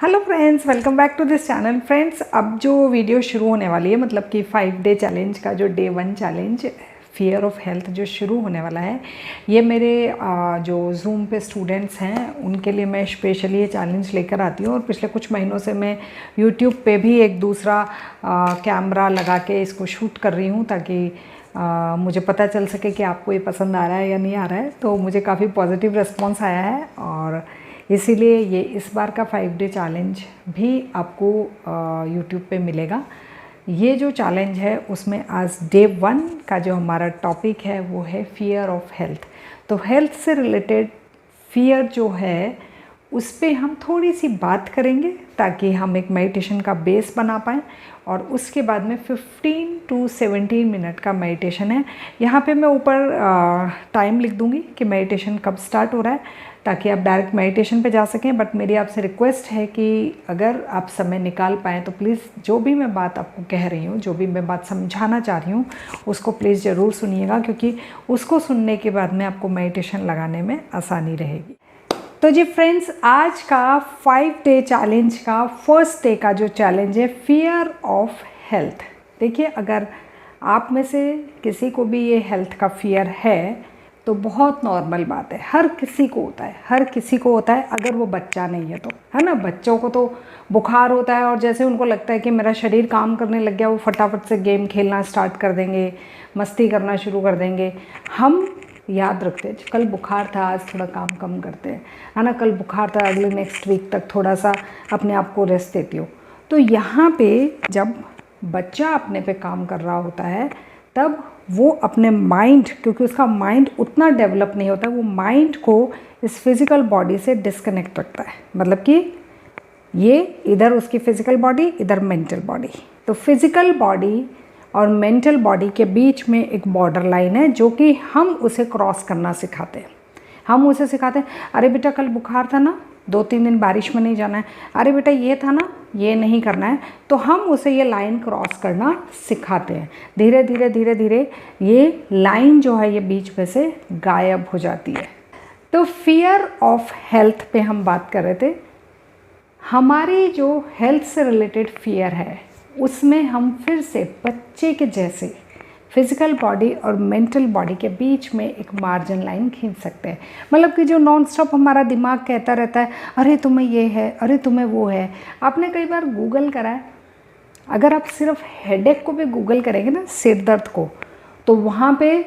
Hello friends, welcome back to this channel. Friends, अब जो video शुरू होने वाली है, मतलब कि 5 डे चैलेंज का जो day 1 challenge fear of health जो शुरू होने वाला है, ये मेरे जो जूम पे स्टूडेंट्स हैं उनके लिए मैं स्पेशली ये चैलेंज लेकर आती हूँ। और पिछले कुछ महीनों से मैं यूट्यूब पे भी एक दूसरा कैमरा लगा के इसको शूट कर रही हूँ ताकि मुझे पता चल सके कि आपको ये पसंद आ रहा है या नहीं आ रहा है। तो मुझे काफ़ी पॉजिटिव रिस्पॉन्स आया है और इसीलिए ये इस बार का 5 डे चैलेंज भी आपको यूट्यूब पे मिलेगा। ये जो चैलेंज है उसमें आज डे 1 का जो हमारा टॉपिक है वो है फियर ऑफ हेल्थ। तो हेल्थ से रिलेटेड फियर जो है उस पे हम थोड़ी सी बात करेंगे ताकि हम एक मेडिटेशन का बेस बना पाएँ। और उसके बाद में 15 to 17 मिनट का मेडिटेशन है। यहाँ पे मैं ऊपर टाइम लिख दूँगी कि मेडिटेशन कब स्टार्ट हो रहा है ताकि आप डायरेक्ट मेडिटेशन पे जा सकें। बट मेरी आपसे रिक्वेस्ट है कि अगर आप समय निकाल पाएँ तो प्लीज़ जो भी मैं बात आपको कह रही हूँ, जो भी मैं बात समझाना चाह रही हूँ, उसको प्लीज़ ज़रूर सुनिएगा, क्योंकि उसको सुनने के बाद में आपको मेडिटेशन लगाने में आसानी रहेगी। तो जी फ्रेंड्स, आज का 5 डे चैलेंज का फर्स्ट डे का जो चैलेंज है फियर ऑफ हेल्थ। देखिए, अगर आप में से किसी को भी ये हेल्थ का फियर है तो बहुत नॉर्मल बात है, हर किसी को होता है, हर किसी को होता है। अगर वो बच्चा नहीं है तो, है ना, बच्चों को तो बुखार होता है और जैसे उनको लगता है कि मेरा शरीर काम करने लग गया, वो फटाफट से गेम खेलना स्टार्ट कर देंगे, मस्ती करना शुरू कर देंगे। हम याद रखते हैं कल बुखार था, आज थोड़ा काम कम करते हैं, है ना, कल बुखार था, अगले नेक्स्ट वीक तक थोड़ा सा अपने आप को रेस्ट देती हो। तो यहाँ पे जब बच्चा अपने पे काम कर रहा होता है तब वो अपने माइंड, क्योंकि उसका माइंड उतना डेवलप नहीं होता, वो माइंड को इस फिज़िकल बॉडी से डिस्कनेक्ट रखता है। मतलब कि ये इधर उसकी फ़िज़िकल बॉडी, इधर मेंटल बॉडी। तो फिज़िकल बॉडी और मेंटल बॉडी के बीच में एक बॉर्डर लाइन है जो कि हम उसे क्रॉस करना सिखाते हैं। हम उसे सिखाते हैं, अरे बेटा कल बुखार था ना, 2-3 दिन बारिश में नहीं जाना है, अरे बेटा ये था ना, ये नहीं करना है। तो हम उसे ये लाइन क्रॉस करना सिखाते हैं। धीरे धीरे धीरे धीरे ये लाइन जो है ये बीच में से गायब हो जाती है। तो फियर ऑफ हेल्थ पे हम बात कर रहे थे। हमारी जो हेल्थ से रिलेटेड फियर है उसमें हम फिर से बच्चे के जैसे फिज़िकल बॉडी और मेंटल बॉडी के बीच में एक मार्जिन लाइन खींच सकते हैं। मतलब कि जो नॉन स्टॉप हमारा दिमाग कहता रहता है, अरे तुम्हें ये है, अरे तुम्हें वो है। आपने कई बार गूगल करा है? अगर आप सिर्फ हेडेक को भी गूगल करेंगे ना, सिर दर्द को, तो वहाँ पे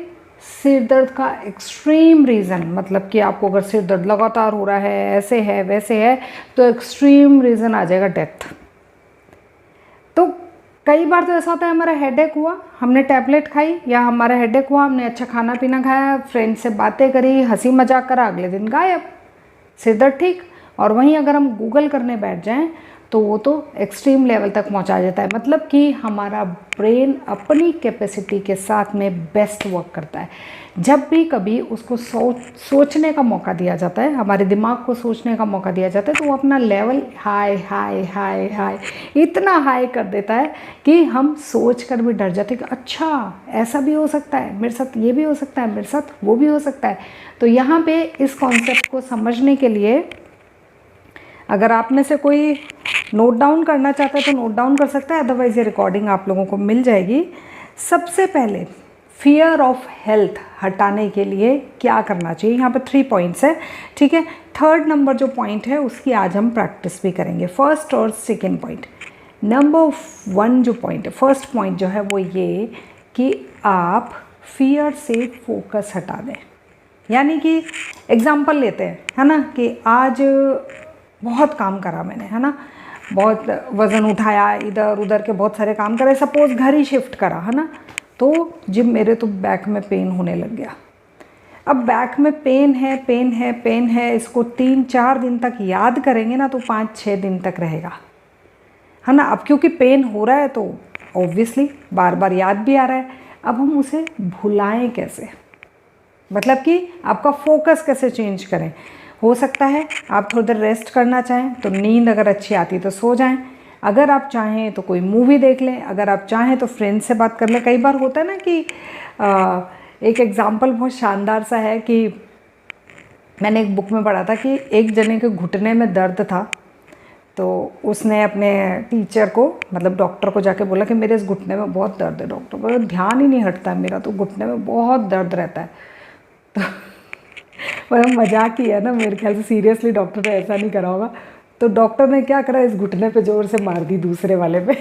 सिर दर्द का एक्सट्रीम रीज़न, मतलब कि आपको अगर सिर दर्द लगातार हो रहा है, ऐसे है वैसे है, तो एक्सट्रीम रीज़न आ जाएगा डेथ। तो कई बार तो ऐसा होता है, हमारा हेडेक हुआ, हमने टैबलेट खाई, या हमारा हेडेक हुआ, हमने अच्छा खाना पीना खाया, फ्रेंड से बातें करी, हंसी मजाक करा, अगले दिन गायब, सिर दर्द ठीक। और वहीं अगर हम गूगल करने बैठ जाएं तो वो तो एक्सट्रीम लेवल तक पहुंचा जाता है। मतलब कि हमारा ब्रेन अपनी कैपेसिटी के साथ में बेस्ट वर्क करता है। जब भी कभी उसको सोचने का मौका दिया जाता है, हमारे दिमाग को सोचने का मौका दिया जाता है, तो वो अपना level high high high high इतना हाई कर देता है कि हम सोच कर भी डर जाते हैं कि अच्छा ऐसा भी हो सकता है मेरे साथ, ये भी हो सकता है मेरे साथ, वो भी हो सकता है। तो यहाँ पे इस कॉन्सेप्ट को समझने के लिए अगर आप में से कोई नोट डाउन करना चाहता है तो नोट डाउन कर सकता है, अदरवाइज़ ये रिकॉर्डिंग आप लोगों को मिल जाएगी। सबसे पहले फियर ऑफ हेल्थ हटाने के लिए क्या करना चाहिए, यहाँ पे 3 पॉइंट्स है, ठीक है। थर्ड नंबर जो पॉइंट है उसकी आज हम प्रैक्टिस भी करेंगे, फर्स्ट और सेकेंड पॉइंट। नंबर 1 जो पॉइंट है, फर्स्ट पॉइंट जो है वो ये कि आप फियर से फोकस हटा दें। यानी कि एग्जाम्पल लेते हैं, है ना, कि आज बहुत काम करा मैंने, है ना, बहुत वज़न उठाया, इधर उधर के बहुत सारे काम करे, सपोज़ घर ही शिफ्ट करा, है ना, तो जिम मेरे तो बैक में पेन होने लग गया। अब बैक में पेन है, पेन है, पेन है, इसको 3-4 दिन तक याद करेंगे ना तो 5-6 दिन तक रहेगा, है ना। अब क्योंकि पेन हो रहा है तो ऑब्वियसली बार बार याद भी आ रहा है। अब हम उसे भुलाएं कैसे, मतलब कि आपका फोकस कैसे चेंज करें। हो सकता है आप थोड़ी देर रेस्ट करना चाहें तो नींद अगर अच्छी आती तो सो जाएं, अगर आप चाहें तो कोई मूवी देख लें, अगर आप चाहें तो फ्रेंड से बात कर लें। कई बार होता है ना कि एक एग्ज़ाम्पल बहुत शानदार सा है कि मैंने एक बुक में पढ़ा था कि एक जने के घुटने में दर्द था तो उसने अपने टीचर को मतलब डॉक्टर को जाके बोला कि मेरे इस घुटने में बहुत दर्द है। डॉक्टर बोला ध्यान ही नहीं हटता है मेरा, तो घुटने में बहुत दर्द रहता है। तो बड़ा मजाक ही है ना, मेरे ख्याल से सीरियसली डॉक्टर ने ऐसा नहीं करा होगा। तो डॉक्टर ने क्या करा, इस घुटने पे जोर से मार दी दूसरे वाले पे।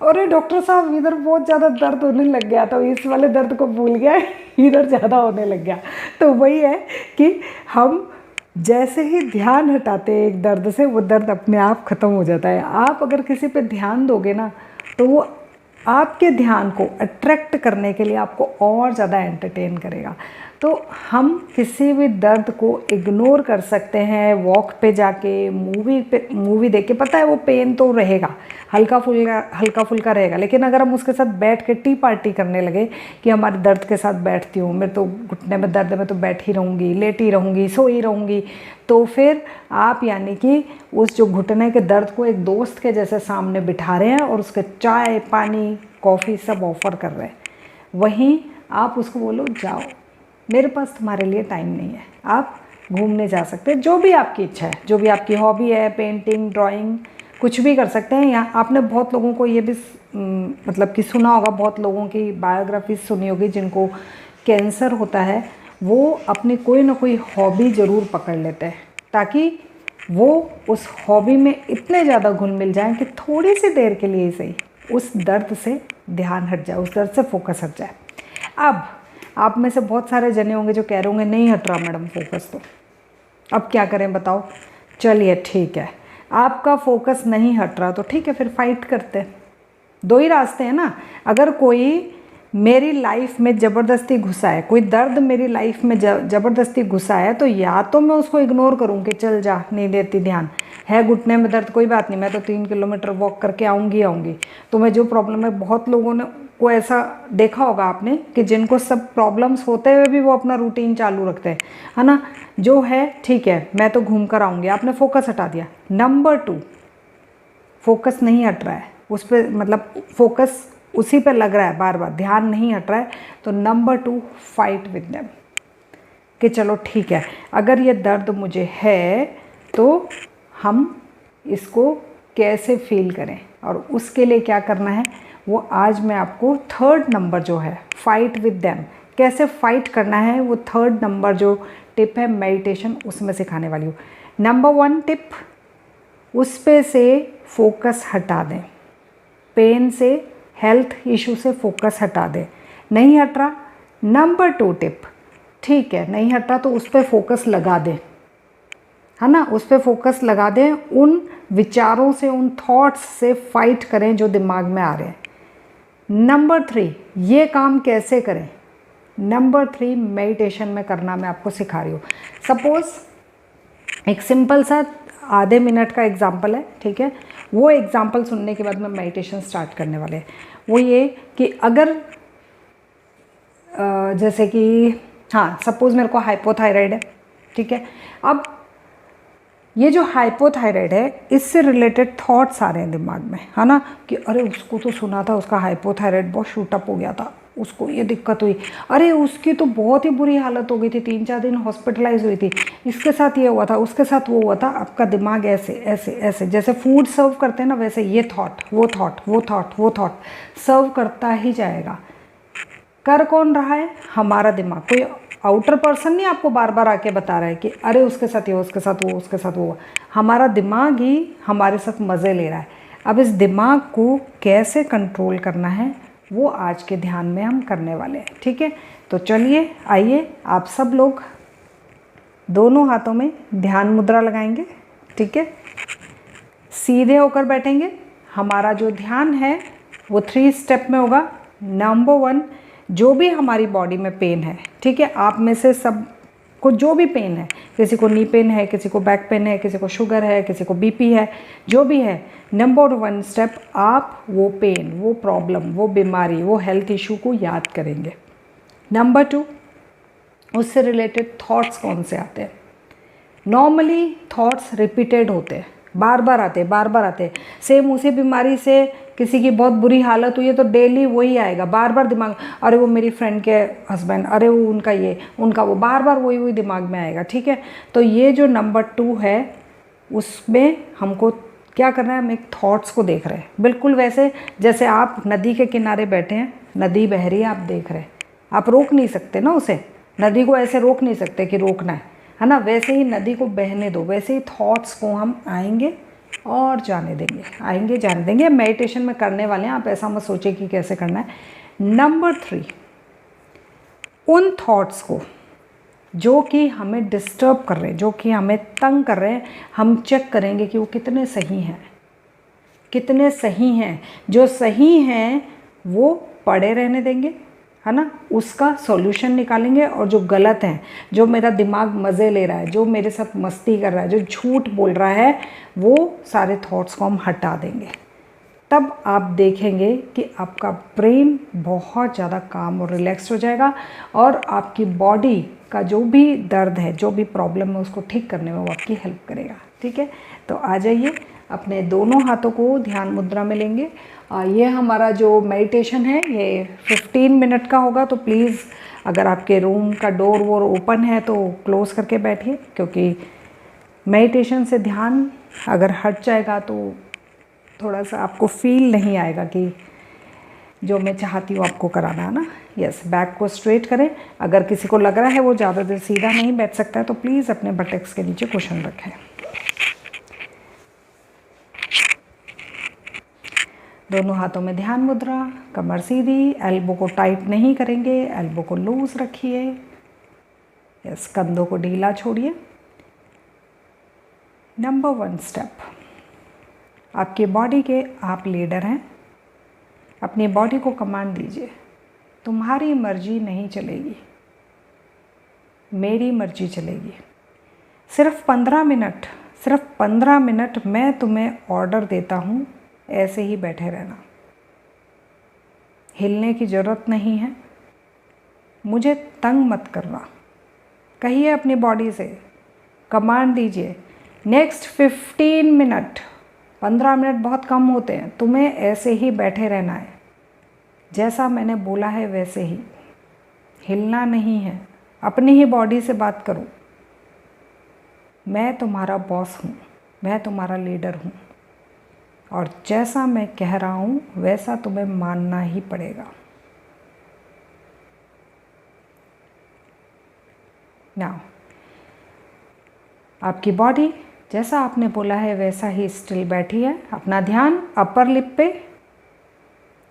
अरे डॉक्टर साहब इधर बहुत ज़्यादा दर्द होने लग गया, तो इस वाले दर्द को भूल गया, इधर ज़्यादा होने लग गया। तो वही है कि हम जैसे ही ध्यान हटाते हैं एक दर्द से, वो दर्द अपने आप ख़त्म हो जाता है। आप अगर किसी पे ध्यान दोगे ना, तो वो आपके ध्यान को अट्रैक्ट करने के लिए आपको और ज़्यादा एंटरटेन करेगा। तो हम किसी भी दर्द को इग्नोर कर सकते हैं, वॉक पे जाके, मूवी देख के। पता है वो पेन तो रहेगा, हल्का फुल्का रहेगा, लेकिन अगर हम उसके साथ बैठ के टी पार्टी करने लगे कि हमारे दर्द के साथ बैठती हूँ, मेरे तो घुटने में दर्द है, मैं तो बैठी रहूँगी, लेटी रहूँगी, सोई रहूँगी, तो फिर आप यानी कि उस जो घुटने के दर्द को एक दोस्त के जैसे सामने बिठा रहे हैं और उसके चाय पानी कॉफ़ी सब ऑफ़र कर रहे हैं। वहीं आप उसको बोलो जाओ, मेरे पास तुम्हारे लिए टाइम नहीं है, आप घूमने जा सकते हैं, जो भी आपकी इच्छा है, जो भी आपकी हॉबी है, पेंटिंग, ड्राइंग, कुछ भी कर सकते हैं। यहाँ आपने बहुत लोगों को ये भी मतलब कि सुना होगा, बहुत लोगों की बायोग्राफी सुनी होगी जिनको कैंसर होता है, वो अपनी कोई ना कोई हॉबी ज़रूर पकड़ लेते हैं, ताकि वो उस हॉबी में इतने ज़्यादा घुल मिल जाएँ कि थोड़ी सी देर के लिए ही सही उस दर्द से ध्यान हट जाए, उस दर्द से फोकस हट जाए। अब आप में से बहुत सारे जने होंगे जो कह रहे होंगे नहीं हट रहा मैडम फोकस, तो अब क्या करें बताओ। चलिए ठीक है, आपका फोकस नहीं हट रहा तो ठीक है, फिर फाइट करते हैं। दो ही रास्ते हैं ना। अगर कोई मेरी लाइफ में ज़बरदस्ती घुसा है, कोई दर्द मेरी लाइफ में ज़बरदस्ती घुसा है, तो या तो मैं उसको इग्नोर करूँ कि चल जा, नहीं देती ध्यान, है घुटने में दर्द कोई बात नहीं, मैं तो 3 किलोमीटर वॉक करके आऊँगी। तो मैं जो प्रॉब्लम है, बहुत लोगों ने को ऐसा देखा होगा आपने कि जिनको सब प्रॉब्लम्स होते हुए भी वो अपना रूटीन चालू रखते हैं, है ना। जो है ठीक है, मैं तो घूम कर आऊँगी, आपने फोकस हटा दिया। नंबर 2, फोकस नहीं हट रहा है उस पर, मतलब फोकस उसी पे लग रहा है, बार बार ध्यान नहीं हट रहा है, तो नंबर 2 फाइट विद देम कि चलो ठीक है, अगर ये दर्द मुझे है तो हम इसको कैसे फील करें, और उसके लिए क्या करना है वो आज मैं आपको 3rd नंबर जो है फाइट विद देम, कैसे फाइट करना है, वो 3rd नंबर जो टिप है मेडिटेशन, उसमें सिखाने वाली हूँ। नंबर 1 टिप, उस पे से फोकस हटा दें, पेन से, हेल्थ इशू से फोकस हटा दें। नहीं हट रहा, नंबर 2 टिप, ठीक है नहीं हट रहा तो उस पर फोकस लगा दें, है ना, उस पर फोकस लगा दें, उन विचारों से, उन थॉट्स से फाइट करें जो दिमाग में आ रहे हैं। नंबर 3, ये काम कैसे करें, नंबर 3 मेडिटेशन में करना मैं आपको सिखा रही हूँ। सपोज़ एक सिंपल सा आधे मिनट का एग्जाम्पल है, ठीक है, वो एग्जाम्पल सुनने के बाद मैं मेडिटेशन स्टार्ट करने वाले हैं। वो ये कि अगर जैसे कि हाँ सपोज़ मेरे को हाइपोथायराइड है, ठीक है, अब ये जो हाइपोथायराइड है इससे रिलेटेड थॉट्स आ रहे हैं दिमाग में, है ना, कि अरे उसको तो सुना था उसका हाइपोथायराइड बहुत शूटअप हो गया था, उसको ये दिक्कत हुई, अरे उसकी तो बहुत ही बुरी हालत हो गई थी, 3-4 दिन हॉस्पिटलाइज हुई थी, इसके साथ ये हुआ था, उसके साथ वो हुआ था। आपका दिमाग ऐसे ऐसे ऐसे जैसे फूड सर्व करते हैं ना, वैसे ये थॉट वो थॉट वो थॉट वो थॉट सर्व करता ही जाएगा। कर कौन रहा है, हमारा दिमाग। कोई आउटर पर्सन नहीं आपको बार बार आके बता रहा है कि अरे उसके साथ ये, उसके साथ वो, उसके साथ वो। हमारा दिमाग ही हमारे साथ मज़े ले रहा है। अब इस दिमाग को कैसे कंट्रोल करना है वो आज के ध्यान में हम करने वाले हैं, ठीक है। तो चलिए आइए, आप सब लोग दोनों हाथों में ध्यान मुद्रा लगाएंगे, ठीक है, सीधे होकर बैठेंगे। हमारा जो ध्यान है वो 3 स्टेप में होगा। नंबर 1, जो भी हमारी बॉडी में पेन है, ठीक है, आप में से सब को जो भी पेन है, किसी को नी पेन है, किसी को बैक पेन है, किसी को शुगर है, किसी को बीपी है, जो भी है, नंबर 1 स्टेप, आप वो पेन, वो प्रॉब्लम, वो बीमारी, वो हेल्थ इशू को याद करेंगे। नंबर 2, उससे रिलेटेड थॉट्स कौन से आते हैं। नॉर्मली थॉट्स रिपीटेड होते हैं, बार बार आते। सेम उसी बीमारी से किसी की बहुत बुरी हालत हुई है तो डेली वही आएगा, बार बार दिमाग, अरे वो मेरी फ्रेंड के हस्बैंड, अरे वो उनका ये, उनका वो, बार बार वही दिमाग में आएगा, ठीक है। तो ये जो नंबर 2 है उसमें हमको क्या करना है, हम एक थॉट्स को देख रहे हैं, बिल्कुल वैसे जैसे आप नदी के किनारे बैठे हैं, नदी बह रही है, आप देख रहे हैं, आप रोक नहीं सकते ना उसे, नदी को ऐसे रोक नहीं सकते कि रोकना है ना। वैसे ही नदी को बहने दो, वैसे ही थॉट्स को हम आएंगे और जाने देंगे, आएंगे जाने देंगे। मेडिटेशन में करने वाले हैं, आप ऐसा मत सोचिए कि कैसे करना है। नंबर 3, उन थॉट्स को जो कि हमें डिस्टर्ब कर रहे हैं, जो कि हमें तंग कर रहे हैं, हम चेक करेंगे कि वो कितने सही हैं, कितने सही हैं। जो सही हैं वो पड़े रहने देंगे, है ना, उसका सॉल्यूशन निकालेंगे। और जो गलत हैं, जो मेरा दिमाग मज़े ले रहा है, जो मेरे साथ मस्ती कर रहा है, जो झूठ बोल रहा है, वो सारे थॉट्स को हम हटा देंगे। तब आप देखेंगे कि आपका ब्रेन बहुत ज़्यादा काम और रिलैक्स हो जाएगा और आपकी बॉडी का जो भी दर्द है, जो भी प्रॉब्लम है, उसको ठीक करने में वो आपकी हेल्प करेगा। ठीक है, तो आ जाइए, अपने दोनों हाथों को ध्यान मुद्रा में लेंगे। ये हमारा जो मेडिटेशन है ये 15 मिनट का होगा, तो प्लीज़ अगर आपके रूम का डोर वोर ओपन है तो क्लोज़ करके बैठिए, क्योंकि मेडिटेशन से ध्यान अगर हट जाएगा तो थोड़ा सा आपको फील नहीं आएगा कि जो मैं चाहती हूँ आपको कराना, है ना। यस, बैक को स्ट्रेट करें। अगर किसी को लग रहा है वो ज़्यादा देर सीधा नहीं बैठ सकता है तो प्लीज़ अपने बटक्स के नीचे कुशन रखें। दोनों हाथों में ध्यान मुद्रा, कमर सीधी, एल्बो को टाइट नहीं करेंगे, एल्बो को लूज रखिए। यस, कंधों को ढीला छोड़िए। नंबर 1 स्टेप, आपकी बॉडी के आप लीडर हैं। अपनी बॉडी को कमांड दीजिए, तुम्हारी मर्जी नहीं चलेगी, मेरी मर्जी चलेगी। सिर्फ 15 मिनट, सिर्फ 15 मिनट मैं तुम्हें ऑर्डर देता हूँ, ऐसे ही बैठे रहना, हिलने की ज़रूरत नहीं है, मुझे तंग मत करना। कहिए अपनी बॉडी से, कमांड दीजिए, नेक्स्ट 15 मिनट, 15 मिनट बहुत कम होते हैं, तुम्हें ऐसे ही बैठे रहना है, जैसा मैंने बोला है वैसे ही, हिलना नहीं है। अपनी ही बॉडी से बात करो, मैं तुम्हारा बॉस हूँ, मैं तुम्हारा लीडर हूँ, और जैसा मैं कह रहा हूँ वैसा तुम्हें मानना ही पड़ेगा। नाउ, आपकी बॉडी जैसा आपने बोला है वैसा ही स्टिल बैठी है। अपना ध्यान अपर लिप पे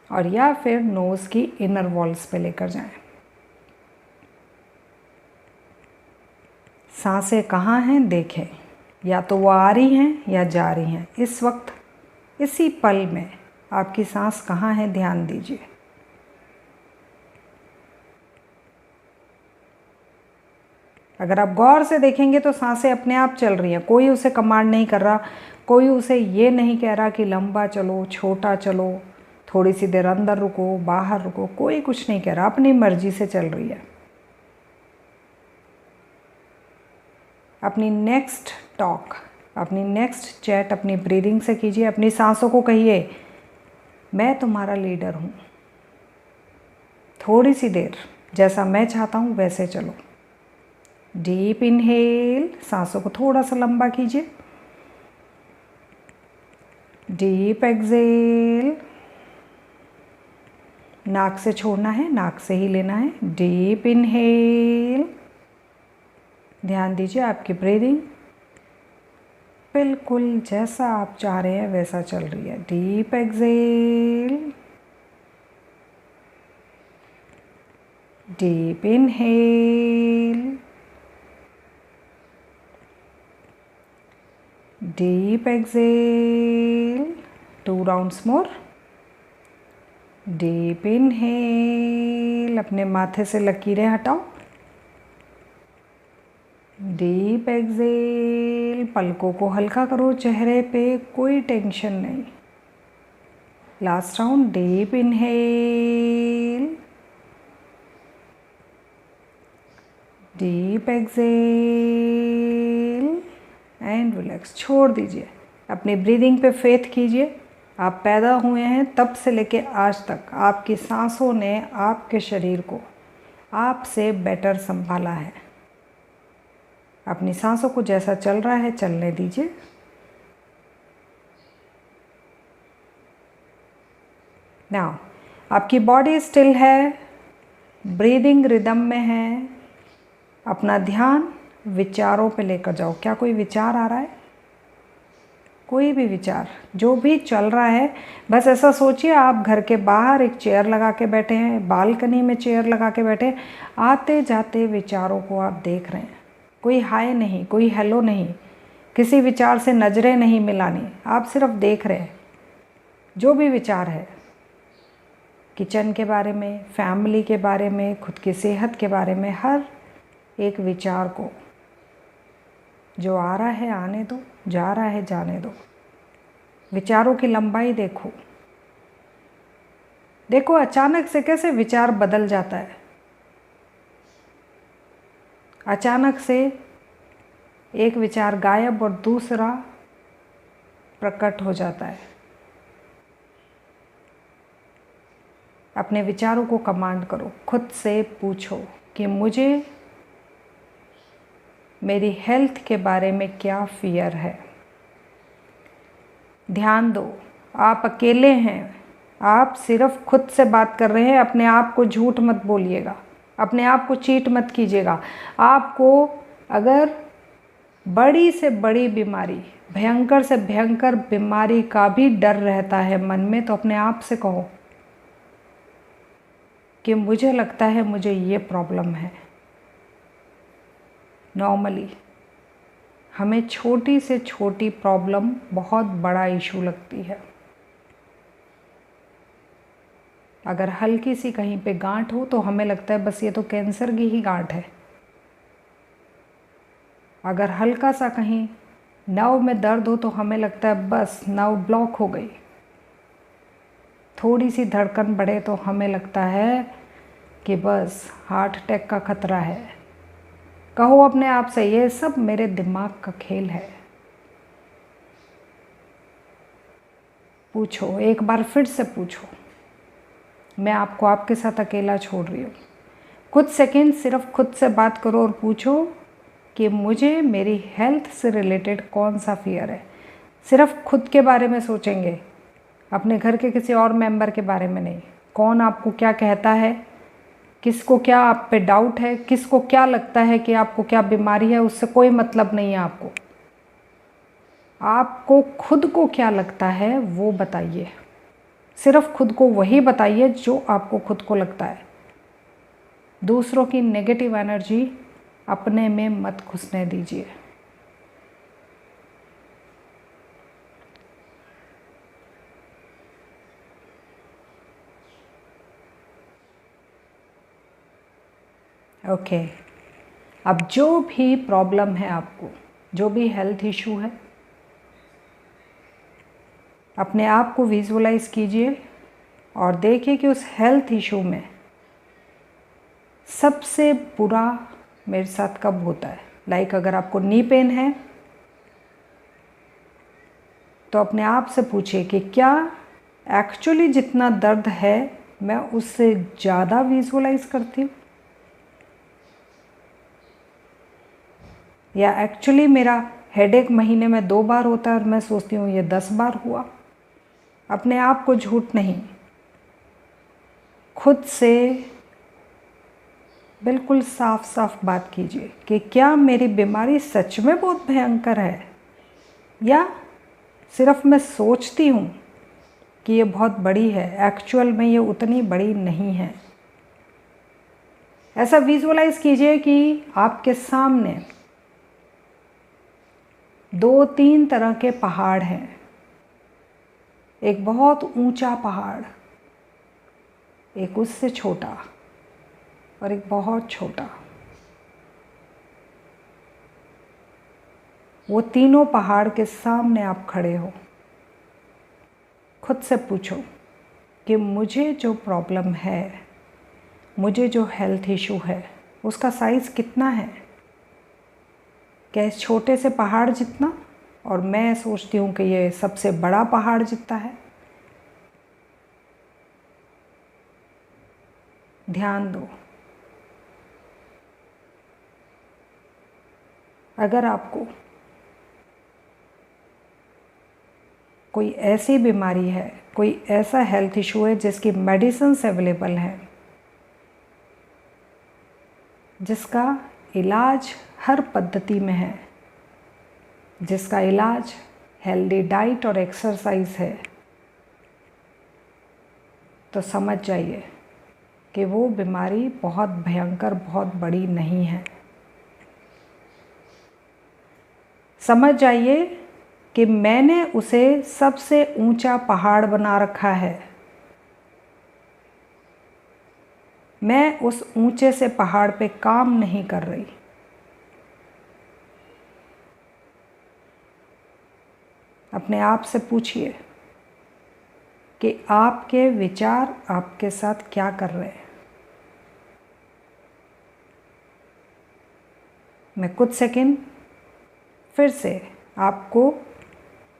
और या फिर नोज़ की इनर वॉल्स पे लेकर जाएं। सांसें कहाँ हैं देखें, या तो वो आ रही हैं या जा रही हैं। इस वक्त, इसी पल में आपकी सांस कहाँ है ध्यान दीजिए। अगर आप गौर से देखेंगे तो सांसें अपने आप चल रही हैं, कोई उसे कमांड नहीं कर रहा, कोई उसे ये नहीं कह रहा कि लंबा चलो, छोटा चलो, थोड़ी सी देर अंदर रुको, बाहर रुको, कोई कुछ नहीं कह रहा, अपनी मर्जी से चल रही है। अपनी नेक्स्ट टॉक, अपनी नेक्स्ट चैट अपनी ब्रीदिंग से कीजिए। अपनी सांसों को कहिए, मैं तुम्हारा लीडर हूँ, थोड़ी सी देर जैसा मैं चाहता हूँ वैसे चलो। डीप इनहेल, सांसों को थोड़ा सा लंबा कीजिए। डीप एक्सेल, नाक से छोड़ना है, नाक से ही लेना है। डीप इनहेल, ध्यान दीजिए आपकी ब्रीदिंग बिल्कुल जैसा आप चाह रहे हैं वैसा चल रही है। Deep exhale, deep inhale, deep exhale, 2 rounds more. Deep inhale, अपने माथे से लकीरें हटाओ। डीप एक्सेल, पलकों को हल्का करो, चेहरे पे कोई टेंशन नहीं। Last round, deep inhale, deep Excel and relax, छोड़ दीजिए। अपनी ब्रीदिंग पे फेथ कीजिए। आप पैदा हुए हैं तब से लेके आज तक आपकी सांसों ने आपके शरीर को आपसे बेटर संभाला है। अपनी सांसों को जैसा चल रहा है चलने दीजिए। नाउ आपकी बॉडी स्टिल है, ब्रीदिंग रिदम में है। अपना ध्यान विचारों पे लेकर जाओ। क्या कोई विचार आ रहा है? कोई भी विचार जो भी चल रहा है, बस ऐसा सोचिए आप घर के बाहर एक चेयर लगा के बैठे हैं, बालकनी में चेयर लगा के बैठे हैं, आते जाते विचारों को आप देख रहे हैं। कोई हाय नहीं, कोई हेलो नहीं, किसी विचार से नज़रें नहीं मिलानी, आप सिर्फ देख रहे हैं। जो भी विचार है, किचन के बारे में, फैमिली के बारे में, खुद की सेहत के बारे में, हर एक विचार को जो आ रहा है आने दो, जा रहा है जाने दो। विचारों की लंबाई देखो। देखो अचानक से कैसे विचार बदल जाता है। अचानक से एक विचार गायब और दूसरा प्रकट हो जाता है। अपने विचारों को कमांड करो। खुद से पूछो कि मुझे मेरी हेल्थ के बारे में क्या फियर है। ध्यान दो, आप अकेले हैं। आप सिर्फ खुद से बात कर रहे हैं। अपने आप को झूठ मत बोलिएगा, अपने आप को चीट मत कीजिएगा। आपको अगर बड़ी से बड़ी बीमारी, भयंकर से भयंकर बीमारी का भी डर रहता है मन में, तो अपने आप से कहो कि मुझे लगता है मुझे ये प्रॉब्लम है। नॉर्मली हमें छोटी से छोटी प्रॉब्लम बहुत बड़ा इशू लगती है। अगर हल्की सी कहीं पे गांठ हो तो हमें लगता है बस ये तो कैंसर की ही गांठ है। अगर हल्का सा कहीं नर्व में दर्द हो तो हमें लगता है बस नर्व ब्लॉक हो गई। थोड़ी सी धड़कन बढ़े तो हमें लगता है कि बस हार्ट अटैक का खतरा है। कहो अपने आप से, ये सब मेरे दिमाग का खेल है। पूछो, एक बार फिर से पूछो। मैं आपको आपके साथ अकेला छोड़ रही हूँ। कुछ सेकंड सिर्फ खुद से बात करो और पूछो कि मुझे मेरी हेल्थ से रिलेटेड कौन सा फियर है। सिर्फ खुद के बारे में सोचेंगे, अपने घर के किसी और मेंबर के बारे में नहीं। कौन आपको क्या कहता है, किसको क्या आप पे डाउट है, किसको क्या लगता है कि आपको क्या बीमारी है, उससे कोई मतलब नहीं है आपको। आपको खुद को क्या लगता है वो बताइए। सिर्फ खुद को वही बताइए जो आपको खुद को लगता है। दूसरों की नेगेटिव एनर्जी अपने में मत घुसने दीजिए। ओके, अब जो भी प्रॉब्लम है आपको, जो भी हेल्थ इशू है, अपने आप को विजुअलाइज कीजिए और देखिए कि उस हेल्थ इशू में सबसे बुरा मेरे साथ कब होता है। लाइक अगर आपको नी पेन है तो अपने आप से पूछिए कि क्या एक्चुअली जितना दर्द है मैं उससे ज़्यादा विजुअलाइज करती हूँ, या एक्चुअली मेरा हेडेक महीने में 2 बार होता है और मैं सोचती हूँ ये 10 बार हुआ। अपने आप को झूठ नहीं, खुद से बिल्कुल साफ साफ बात कीजिए कि क्या मेरी बीमारी सच में बहुत भयंकर है, या सिर्फ मैं सोचती हूँ कि ये बहुत बड़ी है, एक्चुअल में ये उतनी बड़ी नहीं है। ऐसा विजुअलाइज कीजिए कि आपके सामने 2-3 तरह के पहाड़ हैं। एक बहुत ऊंचा पहाड़, एक उससे छोटा और एक बहुत छोटा। वो तीनों पहाड़ के सामने आप खड़े हो। खुद से पूछो कि मुझे जो प्रॉब्लम है, मुझे जो हेल्थ इशू है, उसका साइज़ कितना है। क्या इस छोटे से पहाड़ जितना, और मैं सोचती हूँ कि ये सबसे बड़ा पहाड़ जितना है। ध्यान दो। अगर आपको कोई ऐसी बीमारी है, कोई ऐसा हेल्थ इशू है जिसकी मेडिसिन्स अवेलेबल है, जिसका इलाज हर पद्धति में है, जिसका इलाज हेल्दी डाइट और एक्सरसाइज है, तो समझ जाइए कि वो बीमारी बहुत भयंकर, बहुत बड़ी नहीं है। समझ जाइए कि मैंने उसे सबसे ऊंचा पहाड़ बना रखा है। मैं उस ऊंचे से पहाड़ पे काम नहीं कर रही। अपने आप से पूछिए कि आपके विचार आपके साथ क्या कर रहे हैं। मैं कुछ सेकंड फिर से आपको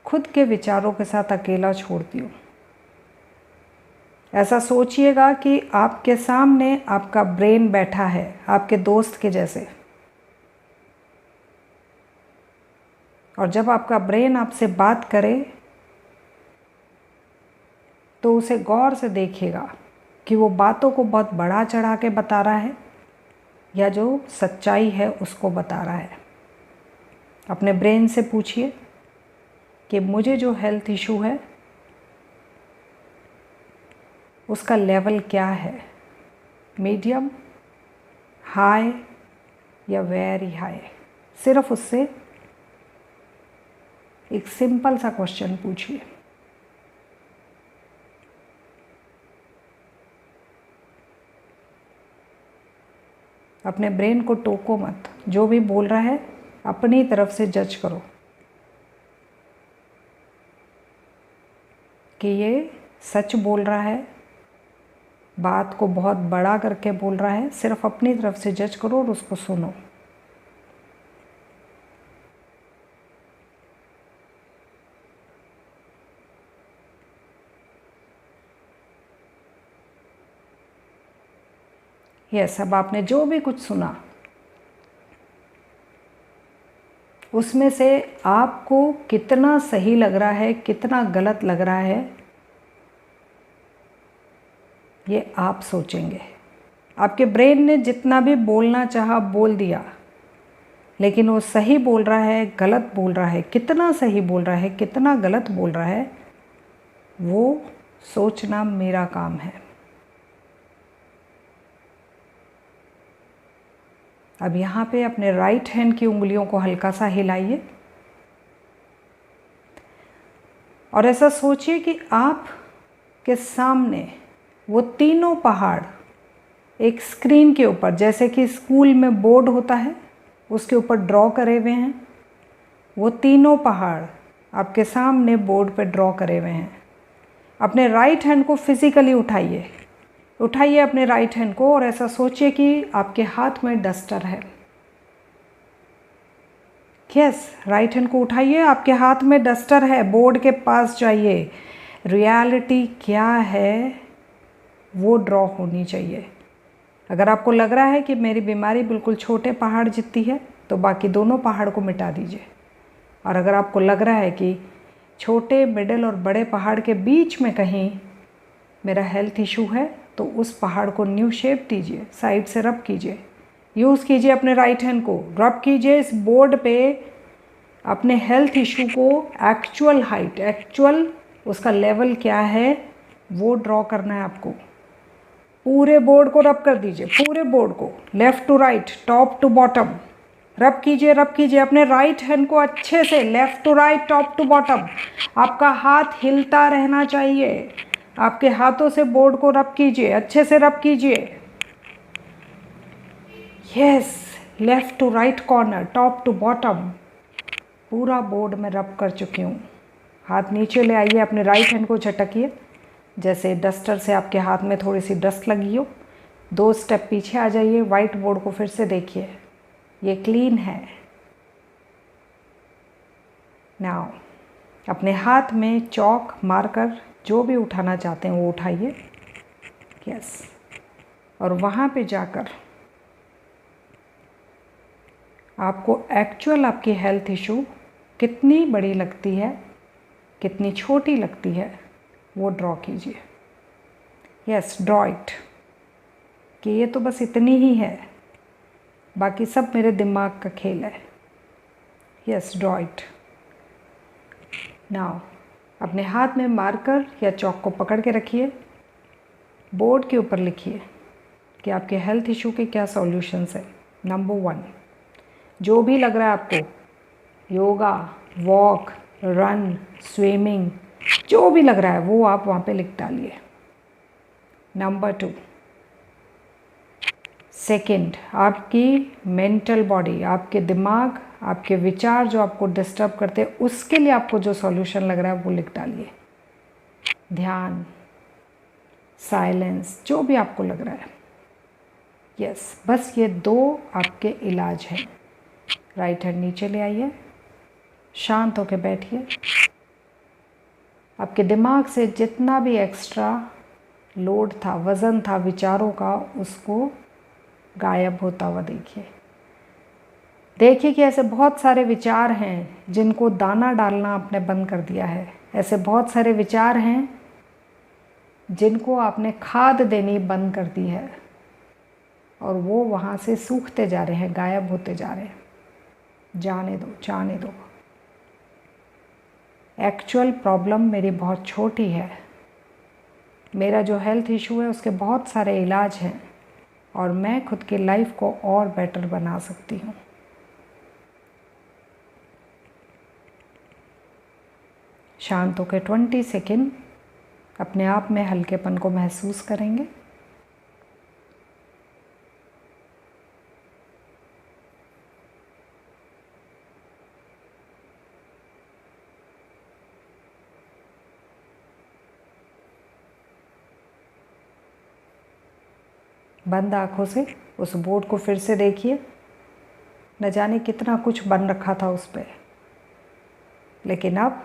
खुद के विचारों के साथ अकेला छोड़ती हूँ। ऐसा सोचिएगा कि आपके सामने आपका ब्रेन बैठा है, आपके दोस्त के जैसे। और जब आपका ब्रेन आपसे बात करे तो उसे गौर से देखिएगा कि वो बातों को बहुत बढ़ा चढ़ा के बता रहा है या जो सच्चाई है उसको बता रहा है। अपने ब्रेन से पूछिए कि मुझे जो हेल्थ इशू है उसका लेवल क्या है, मीडियम, हाई या वेरी हाई। सिर्फ उससे एक सिंपल सा क्वेश्चन पूछिए। अपने ब्रेन को टोको मत, जो भी बोल रहा है अपनी तरफ से जज करो कि ये सच बोल रहा है, बात को बहुत बड़ा करके बोल रहा है। सिर्फ अपनी तरफ से जज करो और उसको सुनो। यस, अब आपने जो भी कुछ सुना उसमें से आपको कितना सही लग रहा है, कितना गलत लग रहा है, ये आप सोचेंगे। आपके ब्रेन ने जितना भी बोलना चाहा बोल दिया, लेकिन वो सही बोल रहा है, गलत बोल रहा है, कितना सही बोल रहा है, कितना गलत बोल रहा है, वो सोचना मेरा काम है। अब यहाँ पे अपने राइट हैंड की उंगलियों को हल्का सा हिलाइए और ऐसा सोचिए कि आप के सामने वो तीनों पहाड़ एक स्क्रीन के ऊपर, जैसे कि स्कूल में बोर्ड होता है उसके ऊपर ड्रॉ करे हुए हैं, वो तीनों पहाड़ आपके सामने बोर्ड पे ड्रॉ करे हुए हैं। अपने राइट हैंड को फिजिकली उठाइए अपने राइट हैंड को और ऐसा सोचिए कि आपके हाथ में डस्टर है। यस, राइट हैंड को उठाइए, आपके हाथ में डस्टर है, बोर्ड के पास जाइए। रियलिटी क्या है वो ड्रॉ होनी चाहिए। अगर आपको लग रहा है कि मेरी बीमारी बिल्कुल छोटे पहाड़ जितनी है तो बाकी दोनों पहाड़ को मिटा दीजिए। और अगर आपको लग रहा है कि छोटे, मिडिल और बड़े पहाड़ के बीच में कहीं मेरा हेल्थ इशू है तो उस पहाड़ को न्यू शेप दीजिए, साइड से रब कीजिए। यूज़ कीजिए अपने राइट हैंड को, रब कीजिए इस बोर्ड पे अपने हेल्थ इशू को। एक्चुअल हाइट, एक्चुअल उसका लेवल क्या है वो ड्रॉ करना है आपको। पूरे बोर्ड को रब कर दीजिए, पूरे बोर्ड को left to right, top to bottom रब कीजिए अपने राइट हैंड को अच्छे से, left to right, top to bottom. आपका हाथ हिलता रहना चाहिए। आपके हाथों से बोर्ड को रब कीजिए, अच्छे से रब कीजिए। Yes, left to right corner, top to bottom, पूरा बोर्ड में रब कर चुकी हूँ। हाथ नीचे ले आइए, अपने राइट हैंड को झटकिए जैसे डस्टर से आपके हाथ में थोड़ी सी डस्ट लगी हो। 2 स्टेप पीछे आ जाइए, वाइट बोर्ड को फिर से देखिए, ये क्लीन है। नाउ अपने हाथ में चौक, मार्कर जो भी उठाना चाहते हैं वो उठाइए। यस, और वहाँ पे जाकर आपको एक्चुअल आपकी हेल्थ इशू कितनी बड़ी लगती है, कितनी छोटी लगती है, वो ड्रॉ कीजिए। यस, ड्रॉ इट, कि ये तो बस इतनी ही है, बाकी सब मेरे दिमाग का खेल है। Yes, draw it. नाउ अपने हाथ में मार्कर या चॉक को पकड़ के रखिए, बोर्ड के ऊपर लिखिए कि आपके हेल्थ इशू के क्या सॉल्यूशंस है। नंबर 1, जो भी लग रहा है आपको, योगा, वॉक, रन, स्विमिंग, जो भी लग रहा है वो आप वहाँ पे लिख डालिए। नंबर 2, सेकंड, आपकी मेंटल बॉडी, आपके दिमाग, आपके विचार जो आपको डिस्टर्ब करते हैं, उसके लिए आपको जो सॉल्यूशन लग रहा है वो लिख डालिए। ध्यान, साइलेंस, जो भी आपको लग रहा है। यस, बस ये 2 आपके इलाज हैं। राइट हैंड नीचे ले आइए, शांत होकर बैठिए। आपके दिमाग से जितना भी एक्स्ट्रा लोड था, वज़न था विचारों का, उसको गायब होता हुआ देखिए। देखिए कि ऐसे बहुत सारे विचार हैं जिनको दाना डालना आपने बंद कर दिया है। ऐसे बहुत सारे विचार हैं जिनको आपने खाद देनी बंद कर दी है और वो वहाँ से सूखते जा रहे हैं, गायब होते जा रहे हैं। जाने दो, जाने दो। एक्चुअल प्रॉब्लम मेरी बहुत छोटी है। मेरा जो हेल्थ इशू है उसके बहुत सारे इलाज हैं और मैं खुद की लाइफ को और बेटर बना सकती हूँ। शांत होकर 20 सेकेंड अपने आप में हल्केपन को महसूस करेंगे। बंद आँखों से उस बोर्ड को फिर से देखिए। न जाने कितना कुछ बन रखा था उस पर, लेकिन अब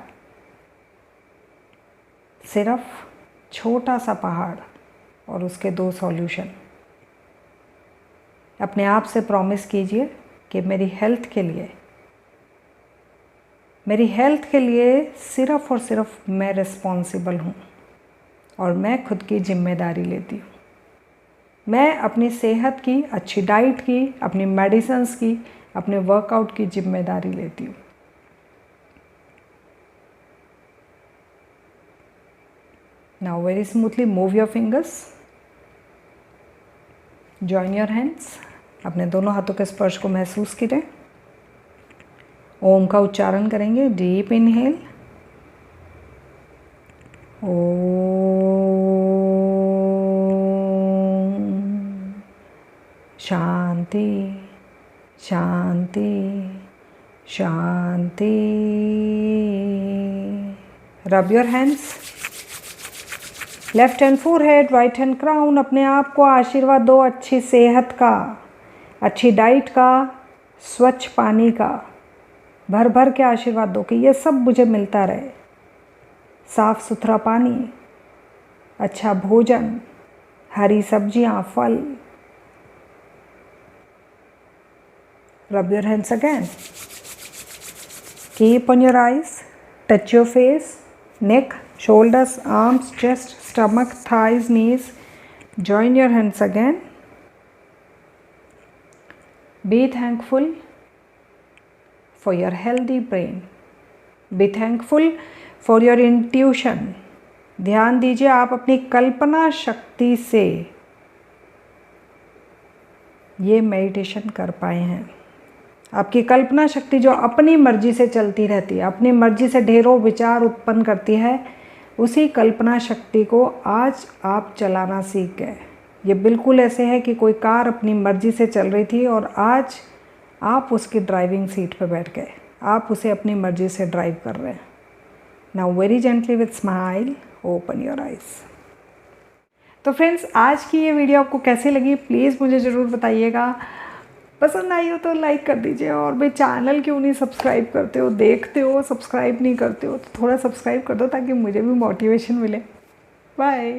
सिर्फ छोटा सा पहाड़ और उसके 2 सॉल्यूशन। अपने आप से प्रॉमिस कीजिए कि मेरी हेल्थ के लिए सिर्फ और सिर्फ मैं रिस्पॉन्सिबल हूँ और मैं खुद की जिम्मेदारी लेती हूँ। मैं अपनी सेहत की, अच्छी डाइट की, अपनी मेडिसिन्स की, अपने वर्कआउट की जिम्मेदारी लेती हूँ। Now very smoothly move your fingers, join your hands। अपने दोनों हाथों के स्पर्श को महसूस कीजिए। ओम का उच्चारण करेंगे। Deep inhale, Shanti Shanti Shanti. Rub your hands, left hand forehead, right hand crown. अपने आप को आशीर्वाद दो अच्छी सेहत का, अच्छी डाइट का, स्वच्छ पानी का। भर भर के आशीर्वाद दो कि ये सब मुझे मिलता रहे। साफ़ सुथरा पानी, अच्छा भोजन, हरी सब्जियाँ, फल। Rub your hands again. Keep on your eyes, touch your face, neck, shoulders, arms, chest, stomach, thighs, knees. Join your hands again. Be thankful for your healthy brain. Be thankful for your intuition. ध्यान दीजिए आप अपनी कल्पना शक्ति से ये meditation कर पाए हैं। आपकी कल्पना शक्ति जो अपनी मर्जी से चलती रहती है, अपनी मर्जी से ढेरों विचार उत्पन्न करती है, उसी कल्पना शक्ति को आज आप चलाना सीख गए। ये बिल्कुल ऐसे है कि कोई कार अपनी मर्जी से चल रही थी और आज आप उसकी ड्राइविंग सीट पर बैठ गए, आप उसे अपनी मर्जी से ड्राइव कर रहे हैं। Now very gently with smile open your eyes. तो फ्रेंड्स, आज की ये वीडियो आपको कैसी लगी प्लीज़ मुझे ज़रूर बताइएगा। पसंद आई हो तो लाइक कर दीजिए, और भाई चैनल क्यों नहीं सब्सक्राइब करते हो, देखते हो सब्सक्राइब नहीं करते हो तो थोड़ा सब्सक्राइब कर दो ताकि मुझे भी मोटिवेशन मिले। बाय।